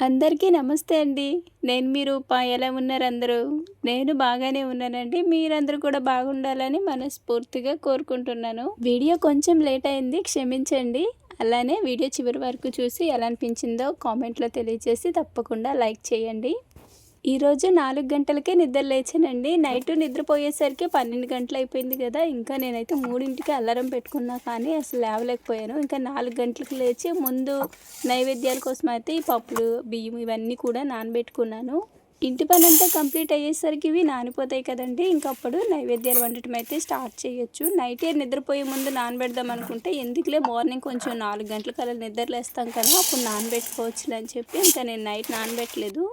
అందరికీ నమస్తే అండి. నేను మీ రూప. ఎలా ఉన్నారు అందరూ? నేను బాగానే ఉన్నానండి. మీరందరూ కూడా బాగుండాలని మనస్ఫూర్తిగా కోరుకుంటున్నాను. వీడియో కొంచెం లేట్ అయింది, క్షమించండి. అలానే వీడియో చివరి వరకు చూసి ఎలా అనిపించిందో కామెంట్లో తెలియజేసి తప్పకుండా లైక్ చేయండి. ఈరోజు 4 గంటలకే నిద్ర లేచానండి. నైట్ నిద్రపోయేసరికి 12 గంటలు అయిపోయింది కదా! ఇంకా నేనైతే 3కి అలారం పెట్టుకున్నా కానీ అసలు లేవలేకపోయాను. ఇంకా 4 గంటలకు లేచి ముందు నైవేద్యాల కోసం అయితే ఈ పప్పులు, బియ్యం ఇవన్నీ కూడా నానబెట్టుకున్నాను. ఇంటి పనంతా కంప్లీట్ అయ్యేసరికి ఇవి నానిపోతాయి కదండీ! ఇంకప్పుడు నైవేద్యాలు వండటం అయితే స్టార్ట్ చేయొచ్చు. నైటే నిద్రపోయే ముందు నానబెడదాం అనుకుంటే ఎందుకులే మార్నింగ్ కొంచెం 4 గంటలకల్లా నిద్ర లేస్తాం కదా! అప్పుడు నానబెట్టుకోవచ్చులే అని చెప్పి ఇంకా నేను నైట్ నానబెట్టలేదు.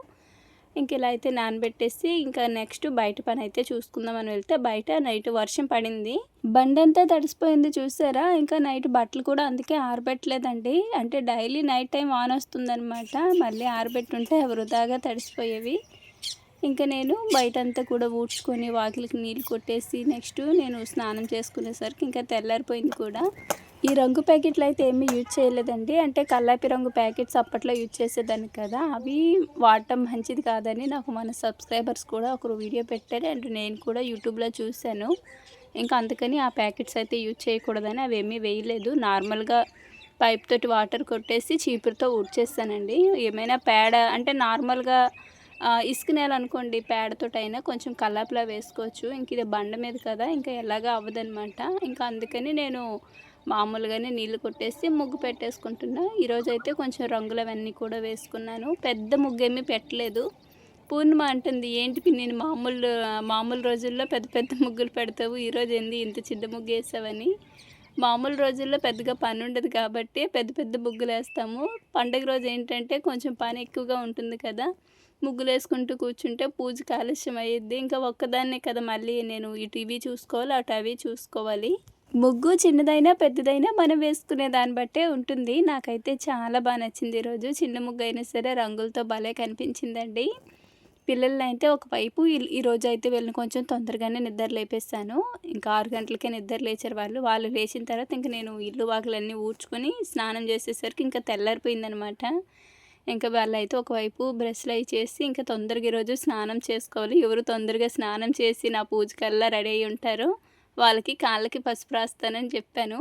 ఇంక ఇలా అయితే నానబెట్టేసి ఇంకా నెక్స్ట్ బయట పని అయితే చూసుకుందామని వెళ్తే బయట నైట్ వర్షం పడింది. బండంతా తడిసిపోయింది చూసారా? ఇంకా నైట్ బట్టలు కూడా అందుకే ఆరబెట్టలేదండి. అంటే డైలీ నైట్ టైం వాన వస్తుందనమాట. మళ్ళీ ఆరబెట్టుంటే వృధాగా తడిసిపోయేవి. ఇంకా నేను బయటంతా కూడా ఊడ్చుకొని వాకిలికి నీళ్ళు కొట్టేసి నెక్స్ట్ నేను స్నానం చేసుకునేసరికి ఇంకా తెల్లారిపోయింది కూడా. ఈ రంగు ప్యాకెట్లు అయితే ఏమీ యూజ్ చేయలేదండి. అంటే కల్లాపి రంగు ప్యాకెట్స్ అప్పట్లో యూజ్ చేసేదాన్ని కదా, అవి వాడటం మంచిది కాదని నాకు మన సబ్స్క్రైబర్స్ కూడా ఒకరు వీడియో పెట్టారు అండ్ నేను కూడా యూట్యూబ్లో చూశాను. ఇంకా అందుకని ఆ ప్యాకెట్స్ అయితే యూజ్ చేయకూడదని అవి ఏమీ వేయలేదు. నార్మల్గా పైప్ తోటి వాటర్ కొట్టేసి చీపురుతో ఊడ్చేస్తానండి. ఏమైనా పేడ అంటే నార్మల్గా ఇసుక నేల అనుకోండి, పేడతోటైనా కొంచెం కల్లాపిలా వేసుకోవచ్చు. ఇంక ఇది బండ మీద కదా, ఇంకా ఎలాగా అవ్వదనమాట. ఇంకా అందుకని నేను మామూలుగానే నీళ్ళు కొట్టేసి ముగ్గు పెట్టేసుకుంటున్నా. ఈరోజైతే కొంచెం రంగులు అవన్నీ కూడా వేసుకున్నాను. పెద్ద ముగ్గేమీ పెట్టలేదు. పూర్ణిమ అంటుంది, ఏంటి పిన్ని మామూలు రోజుల్లో పెద్ద పెద్ద ముగ్గులు పెడతావు, ఈరోజు ఏంది ఇంత చిన్న ముగ్గు వేసావని. మామూలు రోజుల్లో పెద్దగా పని ఉండదు కాబట్టి పెద్ద పెద్ద ముగ్గులు వేస్తాము. పండుగ రోజు ఏంటంటే కొంచెం పని ఎక్కువగా ఉంటుంది కదా, ముగ్గులు వేసుకుంటూ కూర్చుంటే పూజకి ఆలస్యం అయ్యిద్ది. ఇంకా ఒక్కదాన్నే కదా, మళ్ళీ నేను ఇటు ఇవి చూసుకోవాలి, అటు అవి చూసుకోవాలి. ముగ్గు చిన్నదైనా పెద్దదైనా మనం వేసుకునే దాన్ని బట్టే ఉంటుంది. నాకైతే చాలా బాగా నచ్చింది ఈరోజు. చిన్న ముగ్గు అయినా సరే రంగులతో భలే కనిపించిందండి. పిల్లల్ని అయితే ఒకవైపు ఈరోజు అయితే వీళ్ళని కొంచెం తొందరగానే నిద్ర లేపేస్తాను. ఇంకా 6 గంటలకే నిద్ర లేచారు వాళ్ళు. వాళ్ళు లేచిన తర్వాత ఇంక నేను ఇల్లు వాకిలన్నీ ఊడ్చుకొని స్నానం చేసేసరికి ఇంకా తెల్లారిపోయిందనమాట. ఇంకా వాళ్ళైతే ఒకవైపు బ్రష్లు అవి చేసి ఇంకా తొందరగా ఈరోజు స్నానం చేసుకోవాలి. ఎవరు తొందరగా స్నానం చేసి నా పూజకల్లా రెడీ అయ్యి ఉంటారో వాళ్ళకి కాళ్ళకి పసుపు రాస్తానని చెప్పాను.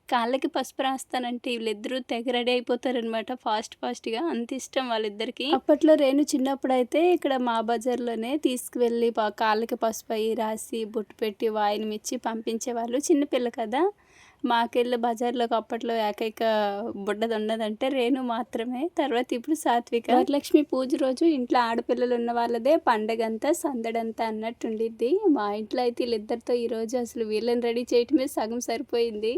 కాళ్ళకి పసుపు రాస్తానంటే వీళ్ళిద్దరూ తెగ రెడీ అయిపోతారనమాట ఫాస్ట్గా. అంత ఇష్టం వాళ్ళిద్దరికి. అప్పట్లో రేణు చిన్నప్పుడైతే ఇక్కడ మా బజార్లోనే తీసుకువెళ్ళి కాళ్ళకి పసుపు అవి రాసి బొట్టు పెట్టి వాయినమిచ్చి పంపించేవాళ్ళు. చిన్నపిల్ల కదా, మాకెళ్ళి బజార్లోకి అప్పట్లో ఏకైక బుడ్డది ఉన్నదంటే రేణు మాత్రమే. తర్వాత ఇప్పుడు సాత్విక. వరలక్ష్మి పూజ రోజు ఇంట్లో ఆడపిల్లలు ఉన్న వాళ్ళదే పండగంతా సందడంతా అన్నట్టు ఉండిద్ది. మా ఇంట్లో అయితే వీళ్ళిద్దరితో ఈరోజు అసలు వీళ్ళని రెడీ చేయటమే సగం సరిపోయింది.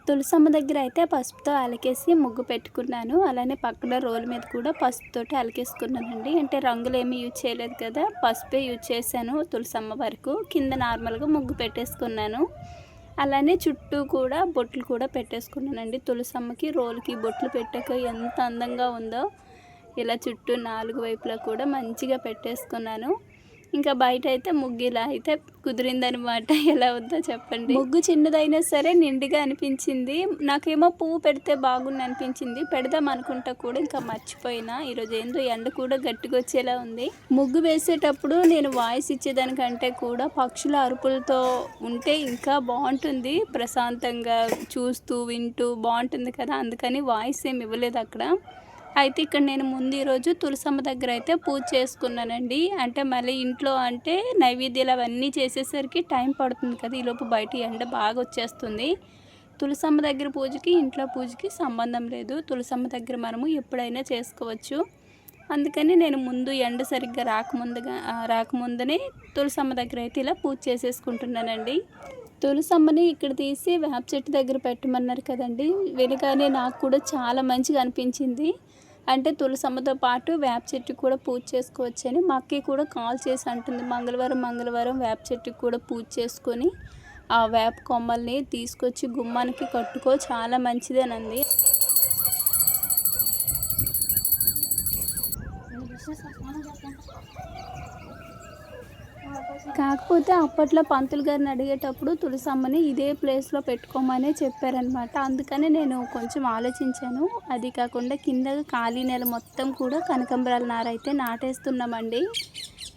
తులసమ్మ దగ్గర అయితే పసుపుతో అలికేసి ముగ్గు పెట్టుకున్నాను. అలానే పక్కన రోల్ మీద కూడా పసుపుతోటి అలికేసుకున్నానండి. అంటే రంగులు ఏమీ యూజ్ చేయలేదు కదా, పసుపే యూజ్ చేశాను తులసమ్మ వరకు. కింద నార్మల్గా ముగ్గు పెట్టేసుకున్నాను. అలానే చుట్టూ కూడా బొట్లు కూడా పెట్టేసుకున్నానండి. తులసమ్మకి రోల్కి బొట్లు పెట్టాక ఎంత అందంగా ఉందో. ఇలా చుట్టూ 4 వైపులా కూడా మంచిగా పెట్టేసుకున్నాను. ఇంకా బయట అయితే ముగ్గు ఇలా అయితే కుదిరిందనమాట. ఎలా ఉందో చెప్పండి. ముగ్గు చిన్నదైనా సరే నిండుగా అనిపించింది. నాకేమో పువ్వు పెడితే బాగుంది అనిపించింది. పెడదాం అనుకుంటా కూడా ఇంకా మర్చిపోయినా. ఈరోజు ఏందో ఎండ కూడా గట్టిగా వచ్చేలా ఉంది. ముగ్గు వేసేటప్పుడు నేను వాయిస్ ఇచ్చేదానికంటే కూడా పక్షుల అరుపులతో ఉంటే ఇంకా బాగుంటుంది. ప్రశాంతంగా చూస్తూ వింటూ బాగుంటుంది కదా, అందుకని వాయిస్ ఏమి ఇవ్వలేదు అక్కడ. అయితే ఇక్కడ నేను ముందు ఈరోజు తులసమ్మ దగ్గర అయితే పూజ చేసుకున్నానండి. అంటే మళ్ళీ ఇంట్లో అంటే నైవేద్యాలు అవన్నీ చేసేసరికి టైం పడుతుంది కదా, ఈలోపు బయట ఎండ బాగా వచ్చేస్తుంది. తులసమ్మ దగ్గర పూజకి ఇంట్లో పూజకి సంబంధం లేదు. తులసమ్మ దగ్గర మనము ఎప్పుడైనా చేసుకోవచ్చు. అందుకని నేను ముందు ఎండ సరిగ్గా రాకముందనే తులసమ్మ దగ్గర అయితే ఇలా పూజ చేసేసుకుంటున్నానండి. తులసమ్మని ఇక్కడ తీసి వేప చెట్టు దగ్గర పెట్టమన్నారు కదండి. వెలుగానే నాకు కూడా చాలా మంచిగా అనిపించింది. అంటే తులసమ్మతో పాటు వేప చెట్టుకి కూడా పూజ చేసుకోవచ్చని మా అక్కకి కూడా కాల్ చేసి అంటుంది. మంగళవారం వేప చెట్టుకి కూడా పూజ చేసుకొని ఆ వేప కొమ్మల్ని తీసుకొచ్చి గుమ్మానికి కట్టుకో, చాలా మంచిదేనంది. కాకపోతే అప్పట్లో పంతులు గారిని అడిగేటప్పుడు తులసమ్మని ఇదే ప్లేస్లో పెట్టుకోమనే చెప్పారనమాట. అందుకని నేను కొంచెం ఆలోచించాను. అది కాకుండా కింద ఖాళీ నెల మొత్తం కూడా కనకాంబరాల నార అయితే నాటేస్తున్నామండి.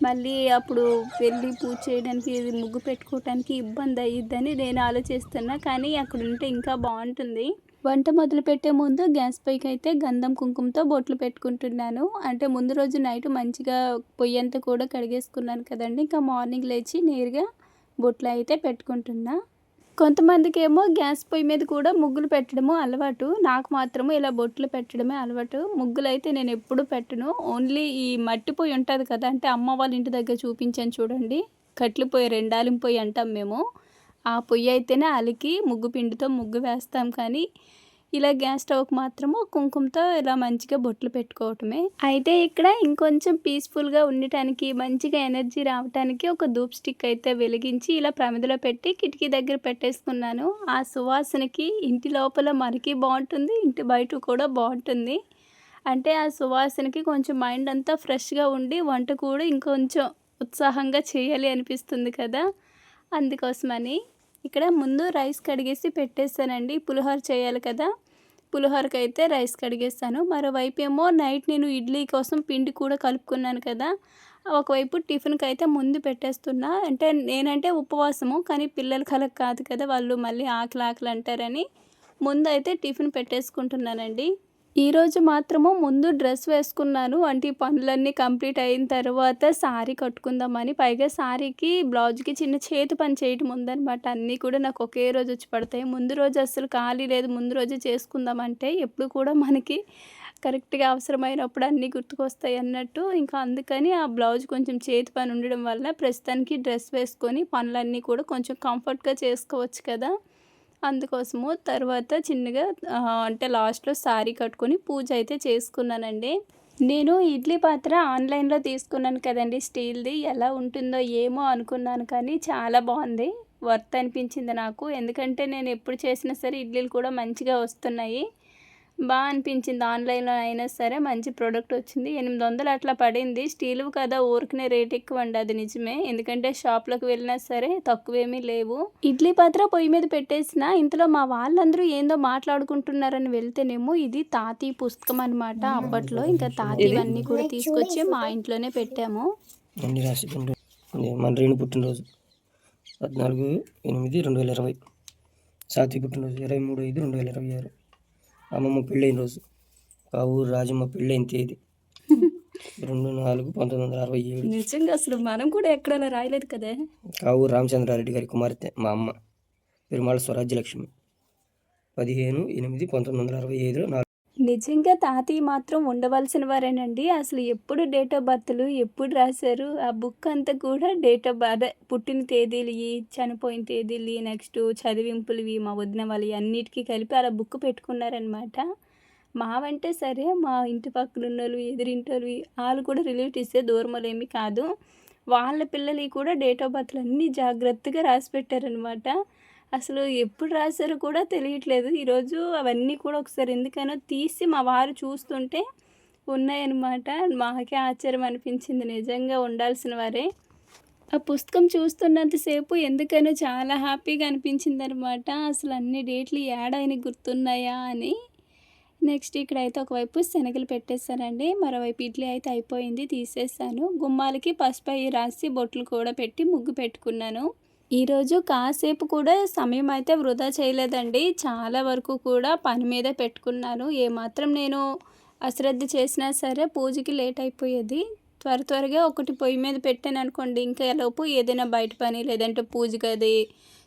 మళ్ళీ అప్పుడు వెళ్ళి పూజ చేయడానికి ముగ్గు పెట్టుకోవడానికి ఇబ్బంది అయ్యిద్దని నేను ఆలోచిస్తున్నా. కానీ అక్కడ ఉంటే ఇంకా బాగుంటుంది. వంట మొదలుపెట్టే ముందు గ్యాస్ పైకి అయితే గంధం కుంకుమతో బొట్లు పెట్టుకుంటున్నాను. అంటే ముందు రోజు నైట్ మంచిగా పొయ్యి అంతా కూడా కడిగేసుకున్నాను కదండి. ఇంకా మార్నింగ్ లేచి నేరుగా బొట్లు అయితే పెట్టుకుంటున్నా. కొంతమందికి ఏమో గ్యాస్ పొయ్యి మీద కూడా ముగ్గులు పెట్టడము అలవాటు. నాకు మాత్రము ఇలా బొట్లు పెట్టడమే అలవాటు. ముగ్గులు అయితే నేను ఎప్పుడు పెట్టను. ఓన్లీ ఈ మట్టి పొయ్యి ఉంటుంది కదా, అంటే అమ్మ వాళ్ళ ఇంటి దగ్గర చూపించాను చూడండి, కట్లు పొయ్యి, రెండాలిం పొయ్యి అంటాం మేము. ఆ పొయ్యి అయితేనే అలికి ముగ్గు పిండితో ముగ్గు వేస్తాం. కానీ ఇలా గ్యాస్ స్టవ్కి మాత్రము కుంకుమతో ఇలా మంచిగా బొట్లు పెట్టుకోవటమే. అయితే ఇక్కడ ఇంకొంచెం పీస్ఫుల్గా ఉండటానికి, మంచిగా ఎనర్జీ రావటానికి ఒక ధూప్ స్టిక్ అయితే వెలిగించి ఇలా ప్రమిదలో పెట్టి కిటికీ దగ్గర పెట్టేసుకున్నాను. ఆ సువాసనకి ఇంటి లోపల మనకి బాగుంటుంది, ఇంటి బయట కూడా బాగుంటుంది. అంటే ఆ సువాసనకి కొంచెం మైండ్ అంతా ఫ్రెష్గా ఉండి వంట కూడా ఇంకొంచెం ఉత్సాహంగా చేయాలి అనిపిస్తుంది కదా, అందుకోసమని ఇక్కడ ముందు రైస్ కడిగేసి పెట్టేస్తానండి. పులిహోర చేయాలి కదా, పులిహోరకి అయితే రైస్ కడిగేస్తాను. మరోవైపు ఏమో నైట్ నేను ఇడ్లీ కోసం పిండి కూడా కలుపుకున్నాను కదా, ఒకవైపు టిఫిన్కి అయితే ముందు పెట్టేస్తున్నా. అంటే నేనంటే ఉపవాసము, కానీ పిల్లలకి అలా కాదు కదా, వాళ్ళు మళ్ళీ ఆకలి అంటారని ముందు అయితే టిఫిన్ పెట్టేసుకుంటున్నానండి. ఈరోజు మాత్రము ముందు డ్రెస్ వేసుకున్నాను. అంటే ఈ పనులన్నీ కంప్లీట్ అయిన తర్వాత శారీ కట్టుకుందామని. పైగా శారీకి బ్లౌజ్కి చిన్న చేతి పని చేయటం ఉందనమాట. అన్నీ కూడా నాకు ఒకే రోజు వచ్చి పడతాయి. ముందు రోజు అస్సలు ఖాళీ లేదు, ముందు రోజు చేసుకుందామంటే ఎప్పుడు కూడా మనకి కరెక్ట్గా అవసరమైనప్పుడు అన్నీ గుర్తుకొస్తాయి అన్నట్టు. ఇంకా అందుకని ఆ బ్లౌజ్ కొంచెం చేతి పని ఉండడం వల్ల ప్రస్తుతానికి డ్రెస్ వేసుకొని పనులన్నీ కూడా కొంచెం కంఫర్ట్గా చేసుకోవచ్చు కదా, అందుకోసము తర్వాత చిన్నగా అంటే లాస్ట్లో శారీ కట్టుకొని పూజ అయితే చేసుకున్నానండి. నేను ఇడ్లీ పాత్ర ఆన్లైన్లో తీసుకున్నాను కదండి, స్టీల్ది. ఎలా ఉంటుందో ఏమో అనుకున్నాను, కానీ చాలా బాగుంది, వర్త్ అనిపించింది నాకు. ఎందుకంటే నేను ఎప్పుడు చేసినా సరే ఇడ్లీలు కూడా మంచిగా వస్తున్నాయి. బాగా అనిపించింది. ఆన్లైన్లో అయినా సరే మంచి ప్రోడక్ట్ వచ్చింది. 800 అట్లా పడింది. స్టీల్ కదా, ఊరికనే రేట్ ఎక్కువ అండి, అది నిజమే. ఎందుకంటే షాప్లోకి వెళ్ళినా సరే తక్కువేమీ లేవు. ఇడ్లీ పాత్ర పొయ్యి మీద పెట్టేసిన ఇంతలో మా వాళ్ళందరూ ఏందో మాట్లాడుకుంటున్నారని వెళ్తేనేమో ఇది తాతయ్య పుస్తకం అనమాట. అప్పట్లో ఇంకా తాతయ్యవన్నీ కూడా తీసుకొచ్చి మా ఇంట్లోనే పెట్టాము. మన రేణు పుట్టినరోజు 14/8/2020, సాత్వి పుట్టినరోజు 23/5/2026, అమ్మమ్మ పెళ్ళైన రోజు, ఆ ఊరు రాజమ్మ పెళ్ళైన తేదీ 2/4/1967. నిజంగా అసలు మనం కూడా ఎక్కడైనా రాయలేదు కదా. ఆ ఊరు రామచంద్రారెడ్డి గారి కుమార్తె మా అమ్మ పెరుమాళ స్వరాజ్యలక్ష్మి 15/8/1965. నిజంగా తాతయ్య మాత్రం ఉండవలసిన వారేనండి. అసలు ఎప్పుడు డేట్ ఆఫ్ బర్త్లు ఎప్పుడు రాశారు, ఆ బుక్ అంతా కూడా డేట్ ఆఫ్ బర్త్, పుట్టిన తేదీలు, చనిపోయిన తేదీలు, నెక్స్ట్ చదివింపులవి, మా వదిన వాళ్ళు అన్నిటికీ కలిపి అలా బుక్ పెట్టుకున్నారనమాట. మావంటే సరే మా ఇంటి పక్కన ఉన్నోళ్ళు, ఎదురింటోళ్ళు, వాళ్ళు కూడా రిలేటివ్సే, దూరం ఏమీ కాదు. వాళ్ళ పిల్లలవి కూడా డేట్ ఆఫ్ బర్త్లు అన్నీ జాగ్రత్తగా రాసి పెట్టారనమాట. అసలు ఎప్పుడు రాశారో కూడా తెలియట్లేదు. ఈరోజు అవన్నీ కూడా ఒకసారి ఎందుకైనా తీసి మా వారు చూస్తుంటే ఉన్నాయన్నమాట. మాకే ఆశ్చర్యం అనిపించింది, నిజంగా ఉండాల్సిన వారే. ఆ పుస్తకం చూస్తున్నంతసేపు ఎందుకనో చాలా హ్యాపీగా అనిపించిందనమాట. అసలు అన్ని డేట్లు యాడ ఆయనకి గుర్తున్నాయా అని. నెక్స్ట్ ఇక్కడైతే ఒకవైపు శనగలు పెట్టేసానండి. మరోవైపు ఇడ్లీ అయితే అయిపోయింది, తీసేసాను. గుమ్మాలకి పసుపు అయి రాసి బొట్లు కూడా పెట్టి ముగ్గు పెట్టుకున్నాను. ఈరోజు కాసేపు కూడా సమయం అయితే వృధా చేయలేదండి. చాలా వరకు కూడా పని మీదే పెట్టుకున్నాను. ఏమాత్రం నేను అశ్రద్ధ చేసినా సరే పూజకి లేట్ అయిపోయేది. త్వరగా ఒకటి పొయ్యి మీద పెట్టాను అనుకోండి, ఇంకా ఎలోపు ఏదైనా బయట పని లేదంటే పూజ గది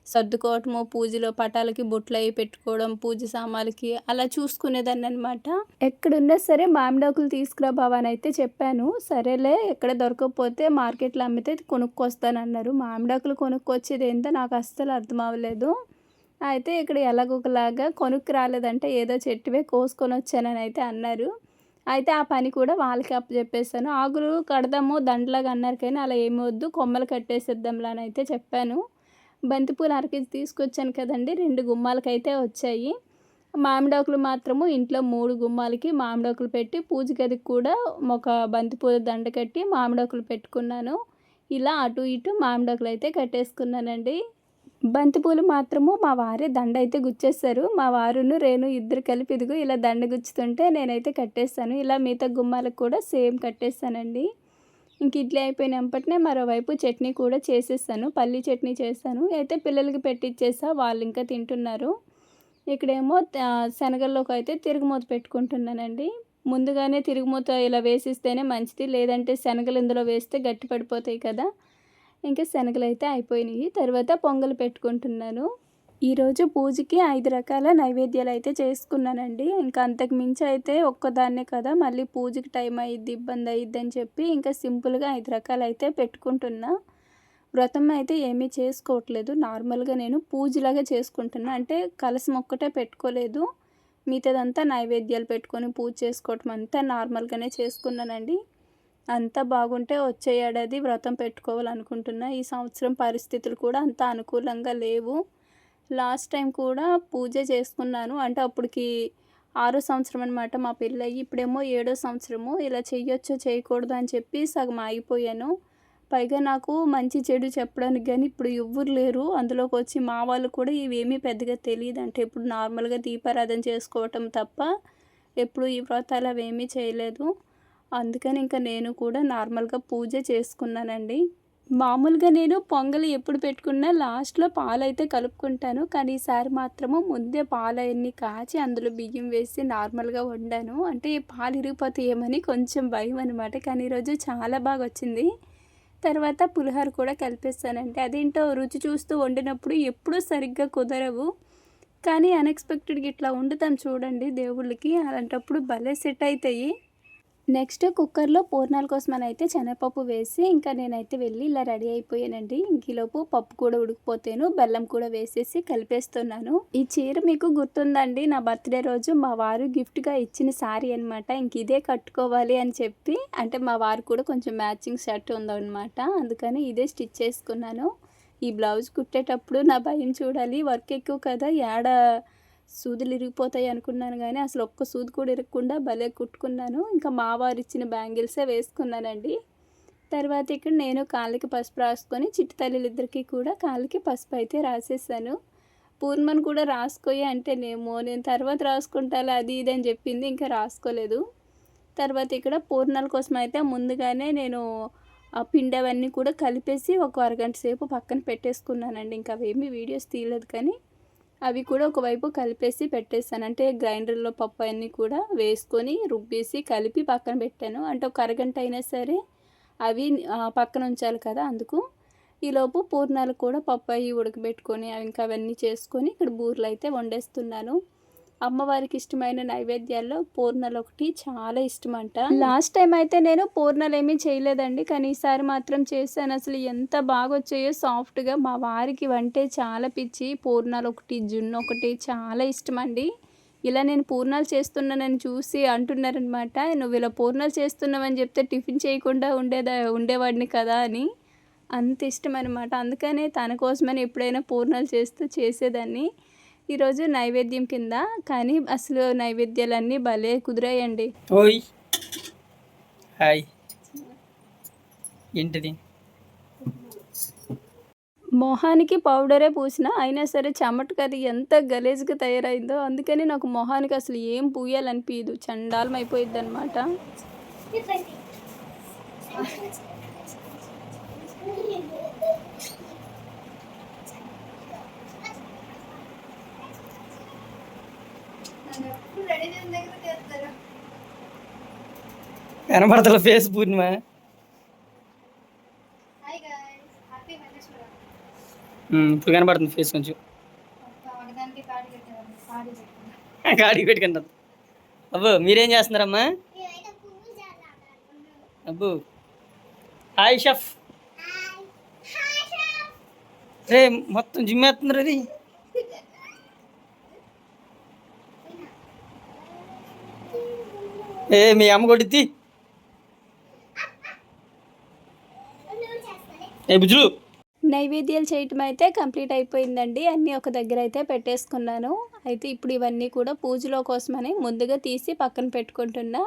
సర్దుకోవటము, పూజలో పటాలకి బొట్లు అవి పెట్టుకోవడం, పూజ సామాన్లకి అలా చూసుకునేదాన్ని అనమాట. ఎక్కడున్నా సరే మామిడాకులు తీసుకురా బావ అని అయితే చెప్పాను. సరేలే ఎక్కడ దొరకకపోతే మార్కెట్లో అమ్మితే కొనుక్కొస్తానన్నారు. మామిడాకులు కొనుక్కొచ్చేది ఏంటో నాకు అస్సలు అర్థం అవ్వలేదు. అయితే ఇక్కడ ఎలాగొకలాగా కొనుక్కు రాలేదంటే ఏదో చెట్టువే కోసుకొని వచ్చానని అయితే అన్నారు. అయితే ఆ పని కూడా వాళ్ళకి అప్పచెప్పేసాను. ఆకులు కడదాము దండలాగా అన్నారు కానీ అలా ఏమి వద్దు, కొమ్మలు కట్టేసేద్దాంలా అని అయితే చెప్పాను. బంతిపూలు అరకేజీ తీసుకొచ్చాను కదండి, 2 గుమ్మాలకైతే వచ్చాయి. మామిడాకులు మాత్రము ఇంట్లో 3 గుమ్మాలకి మామిడాకులు పెట్టి పూజ గదికి కూడా ఒక బంతిపూల దండ కట్టి మామిడాకులు పెట్టుకున్నాను. ఇలా అటు ఇటు మామిడాకులు అయితే కట్టేసుకున్నానండి. బంతిపూలు మాత్రము మా వారే దండ అయితే గుచ్చేస్తారు. మా వారును రేణు ఇద్దరు కలిపి ఇదిగో ఇలా దండ గుచ్చుతుంటే నేనైతే కట్టేస్తాను. ఇలా మిగతా గుమ్మాలకు కూడా సేమ్ కట్టేస్తానండి. ఇంక ఇడ్లీ అయిపోయిన వెంపటనే మరోవైపు చట్నీ కూడా చేసేసాను. పల్లీ చట్నీ చేశాను. అయితే పిల్లలకి పెట్టిచ్చేసా, వాళ్ళు ఇంకా తింటున్నారు. ఇక్కడేమో శనగల్లోకి అయితే తిరుగుమూత పెట్టుకుంటున్నానండి. ముందుగానే తిరుగుమూత ఇలా వేసిస్తేనే మంచిది, లేదంటే శనగలు ఇందులో వేస్తే గట్టి పడిపోతాయి కదా. ఇంకా శనగలు అయితే అయిపోయినాయి. తర్వాత పొంగల్ పెట్టుకుంటున్నాను. ఈరోజు పూజకి 5 రకాల నైవేద్యాలు అయితే చేసుకున్నానండి. ఇంకా అంతకు మించి అయితే ఒక్కదాన్నే కదా, మళ్ళీ పూజకి టైం అయ్యిద్ది, ఇబ్బంది అయ్యిద్ది అని చెప్పి ఇంకా సింపుల్గా 5 రకాలు అయితే పెట్టుకుంటున్నా. వ్రతం అయితే ఏమీ చేసుకోవట్లేదు, నార్మల్గా నేను పూజలాగా చేసుకుంటున్నా. అంటే కలశం ఒక్కటే పెట్టుకోలేదు, మిగతాదంతా నైవేద్యాలు పెట్టుకొని పూజ చేసుకోవటం అంతా నార్మల్గానే చేసుకున్నానండి. అంతా బాగుంటే వచ్చే ఏడాది వ్రతం పెట్టుకోవాలనుకుంటున్నా. ఈ సంవత్సరం పరిస్థితులు కూడా అంత అనుకూలంగా లేవు. లాస్ట్ టైం కూడా పూజ చేసుకున్నాను, అంటే అప్పటికి 6వ సంవత్సరం అనమాట మా పెళ్ళయి. ఇప్పుడేమో 7వ సంవత్సరము. ఇలా చెయ్యొచ్చో చేయకూడదు అని చెప్పి సగం ఆగిపోయాను. పైగా నాకు మంచి చెడు చెప్పడానికి కానీ ఇప్పుడు ఎవ్వరు లేరు. అందులోకి వచ్చి మా వాళ్ళు కూడా ఇవేమీ పెద్దగా తెలియదు. అంటే ఇప్పుడు నార్మల్గా దీపారాధన చేసుకోవటం తప్ప ఎప్పుడు ఈ వ్రతాలు అవేమీ చేయలేదు. అందుకని ఇంకా నేను కూడా నార్మల్గా పూజ చేసుకున్నానండి. మామూలుగా నేను పొంగలి ఎప్పుడు పెట్టుకున్నా లాస్ట్లో పాలైతే కలుపుకుంటాను. కానీ ఈసారి మాత్రము ముందే పాలన్నీ కాచి అందులో బియ్యం వేసి నార్మల్గా వండాను. అంటే పాలు ఇరిగిపోతాయేమని కొంచెం భయం అనమాట. కానీ ఈరోజు చాలా బాగా వచ్చింది. తర్వాత పులిహోర కూడా కలిపేస్తానంటే అదేంటో రుచి చూస్తూ వండినప్పుడు ఎప్పుడూ సరిగ్గా కుదరవు. కానీ అన్ఎక్స్పెక్టెడ్గా ఇట్లా వండుతాం చూడండి దేవుళ్ళకి, అలాంటప్పుడు భలే సెట్ అవుతాయి. నెక్స్ట్ కుక్కర్లో పూర్ణాల కోసం అని అయితే శనగపప్పు వేసి ఇంకా నేనైతే వెళ్ళి ఇలా రెడీ అయిపోయానండి. ఇంకీలోపు పప్పు కూడా ఉడికిపోతేను బెల్లం కూడా వేసేసి కలిపేస్తున్నాను. ఈ చీర మీకు గుర్తుందండి, నా బర్త్డే రోజు మా వారు గిఫ్ట్గా ఇచ్చిన శారీ అనమాట. ఇంక ఇదే కట్టుకోవాలి అని చెప్పి, అంటే మా వారు కూడా కొంచెం మ్యాచింగ్ షర్ట్ ఉందన్నమాట, అందుకని ఇదే స్టిచ్ చేసుకున్నాను. ఈ బ్లౌజ్ కుట్టేటప్పుడు నా భయం చూడాలి, వర్క్ ఎక్కువ కదా, ఏడ సూదులు ఇరిగిపోతాయి అనుకున్నాను కానీ అసలు ఒక్క సూది కూడా ఇరగకుండా భలే కుట్టుకున్నాను. ఇంకా మా వారు ఇచ్చిన బ్యాంగిల్సే వేసుకున్నానండి. తర్వాత ఇక్కడ నేను కాళ్ళకి పసుపు రాసుకొని చిట్టి తల్లిలిద్దరికీ కూడా కాళ్ళకి పసుపు అయితే రాసేసాను. పూర్ణమని కూడా రాసుకోయి అంటే నేను తర్వాత రాసుకుంటాను అది ఇది అని చెప్పింది, ఇంకా రాసుకోలేదు. తర్వాత ఇక్కడ పూర్ణాల కోసం అయితే ముందుగానే నేను ఆ పిండి అవన్నీ కూడా కలిపేసి ఒక అరగంట సేపు పక్కన పెట్టేసుకున్నానండి. ఇంకా అవేమీ వీడియోస్ తీయలేదు కానీ అవి కూడా ఒకవైపు కలిపేసి పెట్టేస్తాను. అంటే గ్రైండర్లో పప్పు అన్నీ కూడా వేసుకొని రుబ్బేసి కలిపి పక్కన పెట్టాను. అంటే ఒక అరగంట అయినా సరే అవి పక్కన ఉంచాలి కదా, అందుకు. ఈలోపు పూర్ణాలు కూడా పప్పు అవి ఉడకబెట్టుకొని ఇంకా అవన్నీ చేసుకొని ఇక్కడ బూరెలు అయితే వండేస్తున్నాను. అమ్మవారికి ఇష్టమైన నైవేద్యాల్లో పూర్ణాలు ఒకటి చాలా ఇష్టం అంట. లాస్ట్ టైం అయితే నేను పూర్ణాలు ఏమీ చేయలేదండి, కానీ ఈసారి మాత్రం చేశాను. అసలు ఎంత బాగా వచ్చాయో సాఫ్ట్గా. మా వారికి వంటే చాలా పిచ్చి. పూర్ణాలు ఒకటి, జున్ను ఒకటి చాలా ఇష్టం అండి. ఇలా నేను పూర్ణాలు చేస్తున్నానని చూసి అంటున్నారనమాట, నువ్వు ఇలా పూర్ణాలు చేస్తున్నావని చెప్తే టిఫిన్ చేయకుండా ఉండేవాడిని కదా అని. అంత ఇష్టం అనమాట. అందుకనే తన కోసమని ఎప్పుడైనా పూర్ణాలు చేసేదాన్ని. ఈరోజు నైవేద్యం కింద, కానీ అసలు నైవేద్యాలన్నీ భలే కుదిరాయండి. ఓయ్ హాయ్, ఏంటిది? మొహానికి పౌడరే పూసిన అయినా సరే చెమటకి అది ఎంత గలీజ్గా తయారైందో, అందుకని నాకు మొహానికి అసలు ఏం పూయాలనిపించదు, చండాలం అయిపోయిద్ది అనమాట. కనబడతల ఫేస్ పూర్ణిమ. ఇప్పుడు కనబడుతుంది ఫేస్ కొంచెం. కాడికి పెట్టుకుంటారు. అబ్బో మీరేం చేస్తున్నారమ్మా? అబ్బో హాయ్ షెఫ్. రే మొత్తం జిమ్ వేస్తున్నారు. అది మీ అమ్మ కొట్టిద్ది. బుజ్జులు నైవేద్యాలు చేయటం అయితే కంప్లీట్ అయిపోయిందండి. అన్నీ ఒక దగ్గర అయితే పెట్టేసుకున్నాను. అయితే ఇప్పుడు ఇవన్నీ కూడా పూజలో కోసమని ముందుగా తీసి పక్కన పెట్టుకుంటున్నా.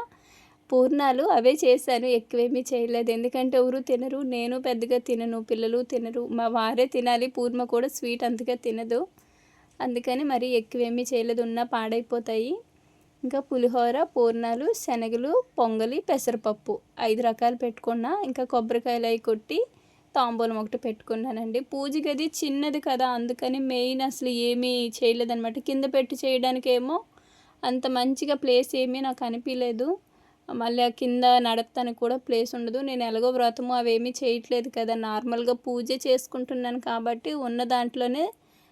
పూర్ణాలు అవే చేశాను, ఎక్కువేమీ చేయలేదు. ఎందుకంటే ఎవరు తినరు, నేను పెద్దగా తినను, పిల్లలు తినరు, మా వారే తినాలి. పూర్ణ కూడా స్వీట్ అంతగా తినదు, అందుకని మరి ఎక్కువేమీ చేయలేదు, ఉన్నా పాడైపోతాయి. ఇంకా పులిహోర, పూర్ణాలు, శనగలు, పొంగలి, పెసరపప్పు 5 రకాలు పెట్టుకున్నా. ఇంకా కొబ్బరికాయలు అవి కొట్టి తాంబూలం ఒకటి పెట్టుకున్నానండి. పూజ గది చిన్నది కదా, అందుకని మెయిన్ అసలు ఏమీ చేయలేదన్నమాట. కింద పెట్టి చేయడానికేమో అంత మంచిగా ప్లేస్ ఏమీ నాకు అనిపించలేదు. మళ్ళీ ఆ కింద నడపడానికి కూడా ప్లేస్ ఉండదు. నేను ఎలాగో వ్రతము అవేమీ చేయట్లేదు కదా, నార్మల్గా పూజ చేసుకుంటున్నాను కాబట్టి ఉన్న దాంట్లోనే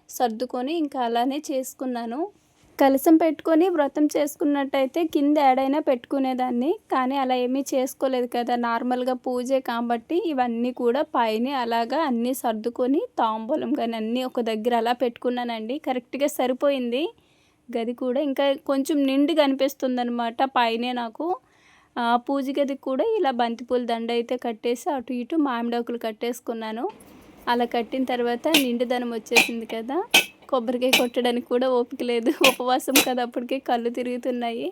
సర్దుకొని ఇంకా అలానే చేసుకున్నాను. కలశం పెట్టుకొని వ్రతం చేసుకున్నట్టయితే కింద ఏడైనా పెట్టుకునేదాన్ని, కానీ అలా ఏమీ చేసుకోలేదు కదా, నార్మల్గా పూజే కాబట్టి ఇవన్నీ కూడా పైన అలాగా అన్నీ సర్దుకొని తాంబూలం కానీ అన్నీ ఒక దగ్గర అలా పెట్టుకున్నానండి. కరెక్ట్గా సరిపోయింది. గది కూడా ఇంకా కొంచెం నిండుగా అనిపిస్తుంది అనమాట. పైనే నాకు పూజ గదికి కూడా ఇలా బంతిపూల దండ అయితే కట్టేసి అటు ఇటు మామిడాకులు కట్టేసుకున్నాను. అలా కట్టిన తర్వాత నిండుదనం వచ్చేసింది కదా, కొబ్బరికాయ కొట్టడానికి కూడా ఓపిక లేదు, ఉపవాసం కదా, అప్పటికే కళ్ళు తిరుగుతున్నాయి.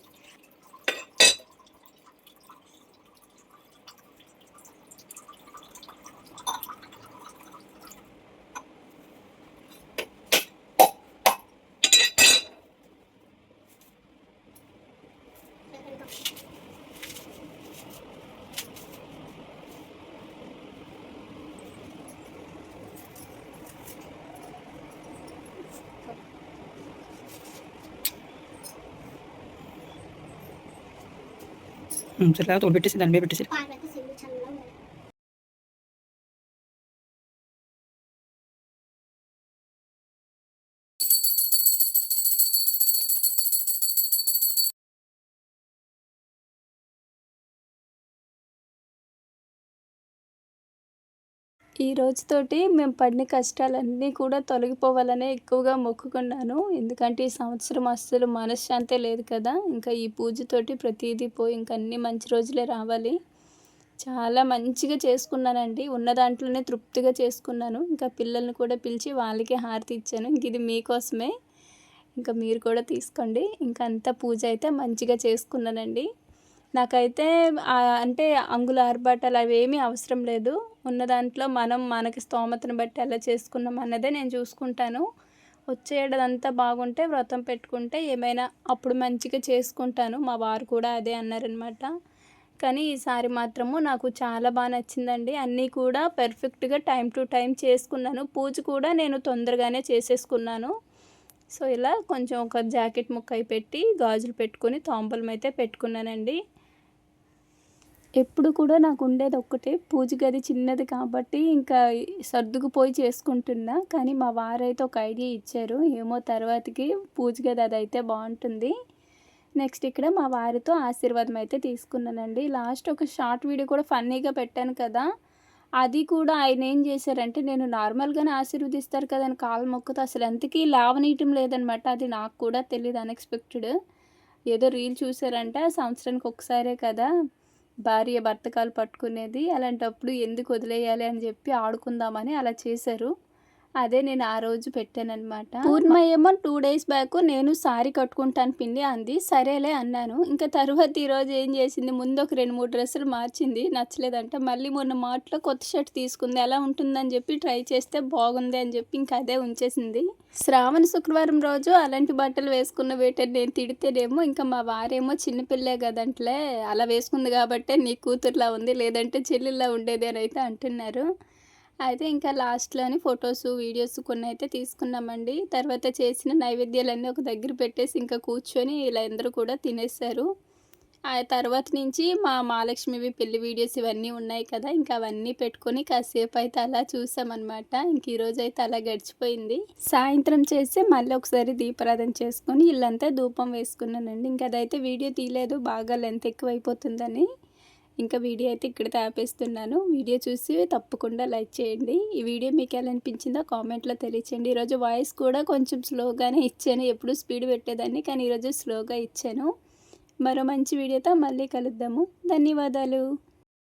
సరే తోడు పెట్టేసి దాని మీద పెట్టేసి. ఈ రోజుతోటి మేము పడిన కష్టాలన్నీ కూడా తొలగిపోవాలనే ఎక్కువగా మొక్కుకున్నాను. ఎందుకంటే ఈ సంవత్సరం అస్సలు మనశ్శాంతే లేదు కదా, ఇంకా ఈ పూజతోటి ప్రతిదీ పోయి ఇంక అన్ని మంచి రోజులే రావాలి. చాలా మంచిగా చేసుకున్నానండి, ఉన్న దాంట్లోనే తృప్తిగా చేసుకున్నాను. ఇంకా పిల్లల్ని కూడా పిలిచి వాళ్ళకి హారతి ఇచ్చాను. ఇంక ఇది మీకోసమే, ఇంకా మీరు కూడా తీసుకోండి. ఇంకా అంతా పూజ అయితే మంచిగా చేసుకున్నానండి. నాకైతే అంటే అంగుళ ఆర్భాటాలు అవేమీ అవసరం లేదు. ఉన్న దాంట్లో మనకి స్తోమతను బట్టి ఎలా చేసుకున్నాం అన్నదే నేను చూసుకుంటాను. వచ్చే ఏడాదంతా బాగుంటే వ్రతం పెట్టుకుంటే ఏమైనా అప్పుడు మంచిగా చేసుకుంటాను. మా వారు కూడా అదే అన్నారనమాట. కానీ ఈసారి మాత్రము నాకు చాలా బాగా నచ్చిందండి. అన్నీ కూడా పర్ఫెక్ట్గా టైం టు టైం చేసుకున్నాను. పూజ కూడా నేను తొందరగానే చేసేసుకున్నాను. సో ఇలా కొంచెం ఒక జాకెట్ ముక్క పెట్టి గాజులు పెట్టుకొని తాంబూలం అయితే పెట్టుకున్నానండి. ఎప్పుడు కూడా నాకు ఉండేది ఒక్కటే, పూజ గది చిన్నది కాబట్టి ఇంకా సర్దుకుపోయి చేసుకుంటున్నా. కానీ మా వారైతే ఒక ఐడియా ఇచ్చారు, ఏమో తర్వాతకి పూజ గది అదైతే బాగుంటుంది. నెక్స్ట్ ఇక్కడ మా వారితో ఆశీర్వాదం అయితే తీసుకున్నానండి. లాస్ట్ ఒక షార్ట్ వీడియో కూడా ఫన్నీగా పెట్టాను కదా, అది కూడా ఆయన ఏం చేశారంటే, నేను నార్మల్గానే ఆశీర్వదిస్తారు కదా అని కాలు మొక్కుతూ అసలు ఎంతకీ లేవనీయటం లేదనమాట. అది నాకు కూడా తెలియదు, అన్ఎక్స్పెక్టెడ్. ఏదో రీల్ చూసారంట, సంవత్సరానికి ఒకసారే కదా భార్య భర్త కాలు పట్టుకునేది, అలాంటప్పుడు ఎందుకు వదిలేయాలి అని చెప్పి ఆడుకుందామని అలా చేశారు. అదే నేను ఆ రోజు పెట్టాననమాట. పూర్ణ ఏమో 2 డేస్ బ్యాక్ నేను సారీ కట్టుకుంటాను పిన్ని అంది. సరేలే అన్నాను. ఇంకా తర్వాత ఈరోజు ఏం చేసింది, ముందు ఒక 2, 3 డ్రెస్సులు మార్చింది. నచ్చలేదంట. మళ్ళీ మొన్న మార్ట్‌లో కొత్త షర్ట్ తీసుకుంది. ఎలా ఉంటుందని చెప్పి ట్రై చేస్తే బాగుంది అని చెప్పి ఇంకా అదే ఉంచేసింది. శ్రావణ శుక్రవారం రోజు అలాంటి బట్టలు వేసుకున్న వేటని నేను తిడితేనేమో ఇంకా మా వారేమో చిన్నపిల్లే కదంట్లే అలా వేసుకుంది కాబట్టే నీ కూతురులా ఉంది, లేదంటే చెల్లిలా ఉండేది అని అయితే అంటున్నారు. అయితే ఇంకా లాస్ట్‌లోని ఫొటోసు, వీడియోస్ కొన్నైతే తీసుకున్నామండి. తర్వాత చేసిన నైవేద్యాలన్నీ ఒక దగ్గర పెట్టేసి ఇంకా కూర్చొని ఇలా అందరూ కూడా తినేసారు. ఆ తర్వాత నుంచి మా మహాలక్ష్మివి పెళ్లి వీడియోస్ ఇవన్నీ ఉన్నాయి కదా! ఇంకా అవన్నీ పెట్టుకొని కాసేపయితే అలా చూసామనమాట. ఇంక ఈరోజైతే అలా గడిచిపోయింది. సాయంత్రం చేసి మళ్ళీ ఒకసారి దీపారాధన చేసుకొని ఇల్లంతా ధూపం వేసుకున్నానండి. ఇంక అదైతే వీడియో తీయలేదు, బాగా లెంత్ ఎక్కువైపోతుందని. ఇంకా వీడియో అయితే ఇక్కడితో ఆపేస్తున్నాను. వీడియో చూసి తప్పకుండా లైక్ చేయండి. ఈ వీడియో మీకు ఎలా అనిపించిందో కామెంట్లో తెలియచేయండి. ఈరోజు వాయిస్ కూడా కొంచెం స్లోగానే ఇచ్చాను. ఎప్పుడూ స్పీడ్ పెట్టేదాన్ని, కానీ ఈరోజు స్లోగా ఇచ్చాను. మరో మంచి వీడియోతో మళ్ళీ కలుద్దాము. ధన్యవాదాలు.